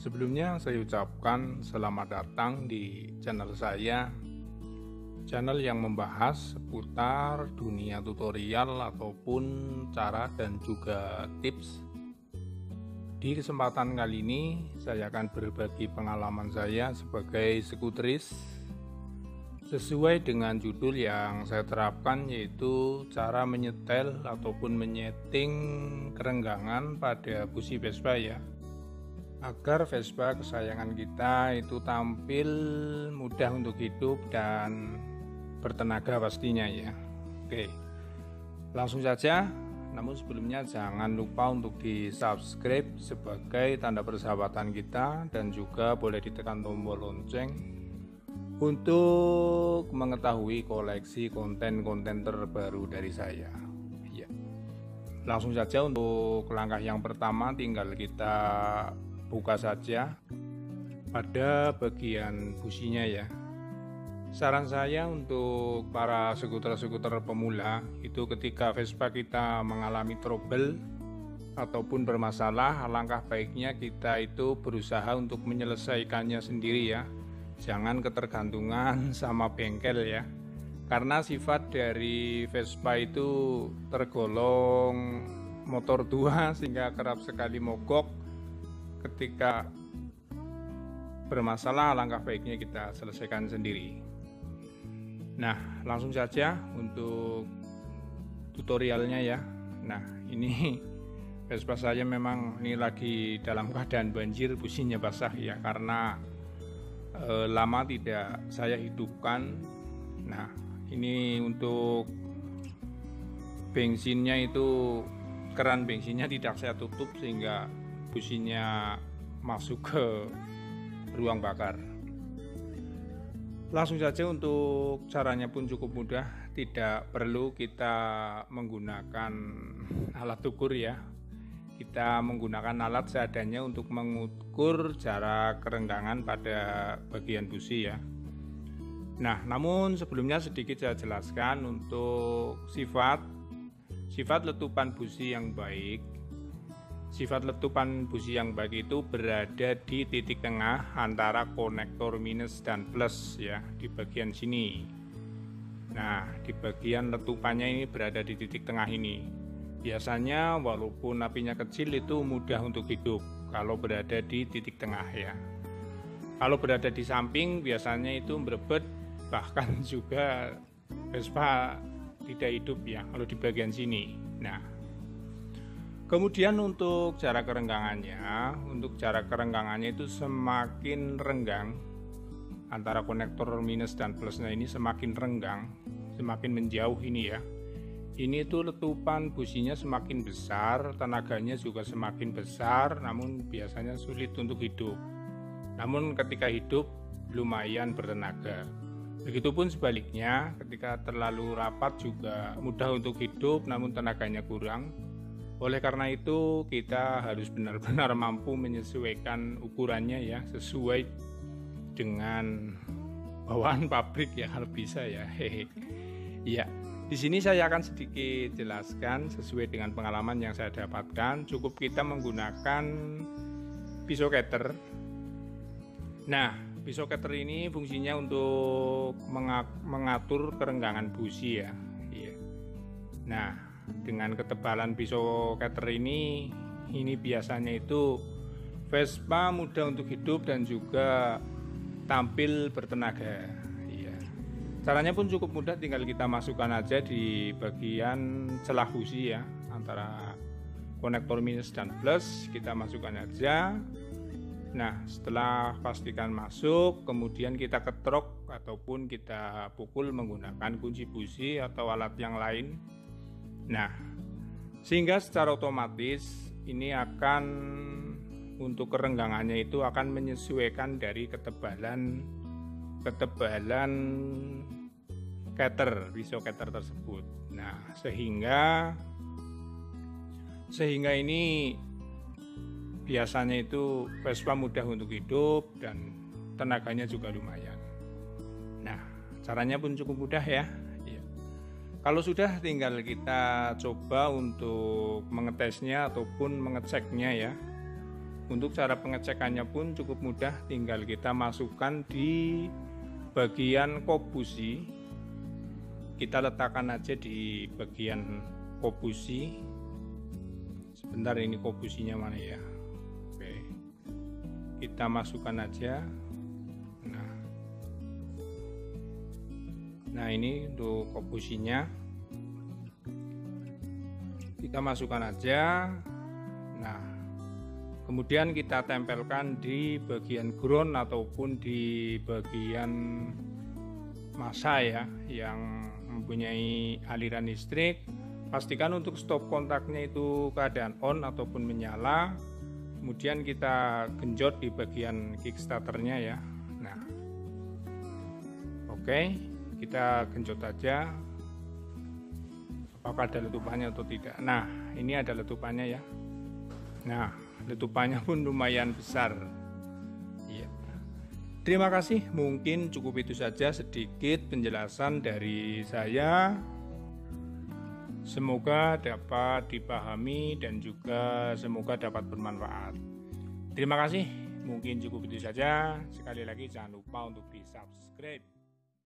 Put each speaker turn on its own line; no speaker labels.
Sebelumnya saya ucapkan selamat datang di channel saya, channel yang membahas seputar dunia tutorial ataupun cara dan juga tips. Di kesempatan kali ini saya akan berbagi pengalaman saya sebagai skuteris sesuai dengan judul yang saya terapkan, yaitu cara menyetel ataupun menyeting kerenggangan pada busi Vespa ya, agar Vespa kesayangan kita itu tampil mudah untuk hidup dan bertenaga pastinya ya. Oke, langsung saja. Namun sebelumnya jangan lupa untuk di subscribe sebagai tanda persahabatan kita, dan juga boleh ditekan tombol lonceng untuk mengetahui koleksi konten-konten terbaru dari saya ya. Langsung saja untuk langkah yang pertama, tinggal kita buka saja pada bagian businya ya. Saran saya untuk para skuter-skuter pemula itu, ketika Vespa kita mengalami trouble ataupun bermasalah, alangkah baiknya kita itu berusaha untuk menyelesaikannya sendiri ya. Jangan ketergantungan sama bengkel ya, karena sifat dari Vespa itu tergolong motor tua sehingga kerap sekali mogok. Ketika bermasalah, alangkah baiknya kita selesaikan sendiri. Nah, langsung saja untuk tutorialnya ya. Nah, ini Vespa saya memang ini lagi dalam keadaan banjir, businya basah ya, karena lama tidak saya hidupkan. Nah, ini untuk bensinnya itu, keran bensinnya tidak saya tutup sehingga businya masuk ke ruang bakar. Langsung saja, untuk caranya pun cukup mudah, tidak perlu kita menggunakan alat ukur ya. Kita menggunakan alat seadanya untuk mengukur jarak kerenggangan pada bagian busi ya. Nah, namun sebelumnya sedikit saya jelaskan untuk sifat letupan busi yang baik. Sifat letupan busi yang baik itu berada di titik tengah antara konektor minus dan plus ya, di bagian sini. Nah, di bagian letupannya ini berada di titik tengah ini. Biasanya walaupun apinya kecil itu mudah untuk hidup kalau berada di titik tengah ya. Kalau berada di samping biasanya itu berebet, bahkan juga Vespa tidak hidup ya kalau di bagian sini. Nah, kemudian untuk jarak kerenggangannya itu semakin renggang antara konektor minus dan plusnya ini, semakin renggang, semakin menjauh ini ya. Ini tuh letupan businya semakin besar, tenaganya juga semakin besar, namun biasanya sulit untuk hidup. Namun ketika hidup lumayan bertenaga. Begitupun sebaliknya, ketika terlalu rapat juga mudah untuk hidup, namun tenaganya kurang. Oleh karena itu kita harus benar-benar mampu menyesuaikan ukurannya ya, sesuai dengan bawaan pabrik ya kalau bisa ya. Hehe. Ya, di sini saya akan sedikit jelaskan sesuai dengan pengalaman yang saya dapatkan. Cukup kita menggunakan pisau cutter. Nah, pisau cutter ini fungsinya untuk mengatur kerenggangan busi ya. Iya. Nah, dengan ketebalan pisau cutter ini biasanya itu Vespa mudah untuk hidup dan juga tampil bertenaga. Iya. Caranya pun cukup mudah, tinggal kita masukkan aja di bagian celah busi ya, antara konektor minus dan plus, kita masukkan aja. Nah, setelah pastikan masuk, kemudian kita ketrok ataupun kita pukul menggunakan kunci busi atau alat yang lain. Nah, sehingga secara otomatis ini akan, untuk kerenggangannya itu akan menyesuaikan dari ketebalan pisau cutter tersebut. Nah, sehingga ini biasanya itu Vespa mudah untuk hidup dan tenaganya juga lumayan. Nah, caranya pun cukup mudah ya. Kalau sudah, tinggal kita coba untuk mengetesnya ataupun mengeceknya ya. Untuk cara pengecekannya pun cukup mudah, tinggal kita masukkan di bagian kop busi. Kita letakkan aja di bagian kop busi. Sebentar, ini kop businya mana ya? Oke, kita masukkan aja. Nah ini untuk kop businya, kita masukkan aja. Nah, kemudian kita tempelkan di bagian ground ataupun di bagian massa ya, yang mempunyai aliran listrik. Pastikan untuk stop kontaknya itu keadaan on ataupun menyala. Kemudian kita genjot di bagian kickstarternya ya. Nah, oke, kita genjot aja. Apakah ada letupannya atau tidak? Nah, ini ada letupannya ya. Nah, letupannya pun lumayan besar. Ya. Terima kasih, mungkin cukup itu saja sedikit penjelasan dari saya. Semoga dapat dipahami dan juga semoga dapat bermanfaat. Terima kasih, mungkin cukup itu saja. Sekali lagi jangan lupa untuk di subscribe.